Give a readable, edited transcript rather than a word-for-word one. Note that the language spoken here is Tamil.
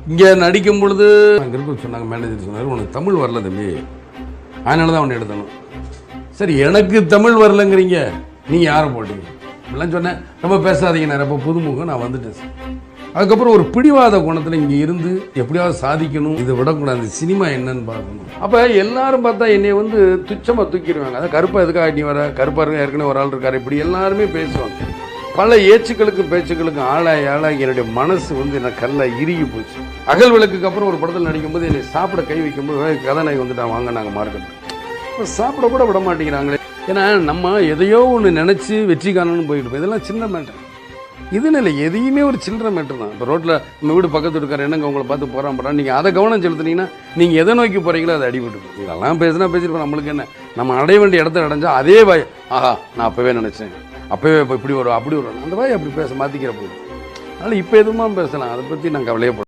இங்கே நடிக்கும் பொழுது அங்கே இருக்க சொன்னாங்க, மேனேஜர் சொன்னார், உனக்கு தமிழ் வரல தம்பி, அதனால தான் அவனை எடுத்தணும். சரி, எனக்கு தமிழ் வரலங்கிறீங்க, நீங்கள் யாரை போட்டீங்க இப்படிலாம் சொன்னேன். ரொம்ப பேசாதீங்க, நான் ரொம்ப புதுமுகம், நான் வந்துட்டேன் சார். அதுக்கப்புறம் ஒரு பிடிவாத குணத்தில் இங்கே இருந்து எப்படியாவது சாதிக்கணும், இதை விடக்கூடாது, சினிமா என்னன்னு பார்க்கணும். அப்போ எல்லாரும் பார்த்தா என்னை வந்து துச்சமாக தூக்கிடுவாங்க. அதான் கருப்பாக எதுக்காக நீ வர, கருப்பாக இருக்க, ஏற்கனவே ஒரு ஆள் இருக்காரு, இப்படி எல்லாருமே பேசுவாங்க. பல ஏச்சுக்களுக்கும் பேச்சுக்களுக்கும் ஆளாகி என்னுடைய மனசு வந்து என்ன கல்ல இறுகி போச்சு. அகல் விளக்குக்கு அப்புறம் ஒரு படத்தில் நடிக்கும்போது என்னை சாப்பிட கை வைக்கும்போது கதாநாயகி வந்துட்டாங்க, வாங்க நாங்கள் மார்க்கெட் சாப்பிட கூட விட மாட்டேங்கிறாங்களே. ஏன்னா நம்ம எதையோ ஒன்று நினச்சி வெற்றி காணணும்னு போயிட்டு இருப்போம். இதெல்லாம் சின்ன மேட்டர், இதுன்னு இல்லை, எதையுமே ஒரு சில்லற மேட்டர் தான். இப்போ ரோட்டில் நம்ம வீடு பக்கத்து இருக்கார், என்னங்க உங்களை பார்த்து போகிறான், நீங்கள் அதை கவனம் செலுத்துனீங்கன்னா நீங்கள் எதை நோக்கி போகிறீங்களோ அதை அடிபட்டு. இதெல்லாம் பேசியிருப்போம், நம்மளுக்கு என்ன, நம்ம அடைய வேண்டிய இடத்த அடைஞ்சால் அதே வாய், ஆஹா நான் அப்போவே நினச்சேன், அப்போவே இப்போ இப்படி வரும் அப்படி வரும், அந்த வாய் அப்படி பேச மாற்றிக்கிற போகுது. அதனால் இப்போ எதுவுமா பேசலாம், அதை பற்றி நான் கவலையப்படும்.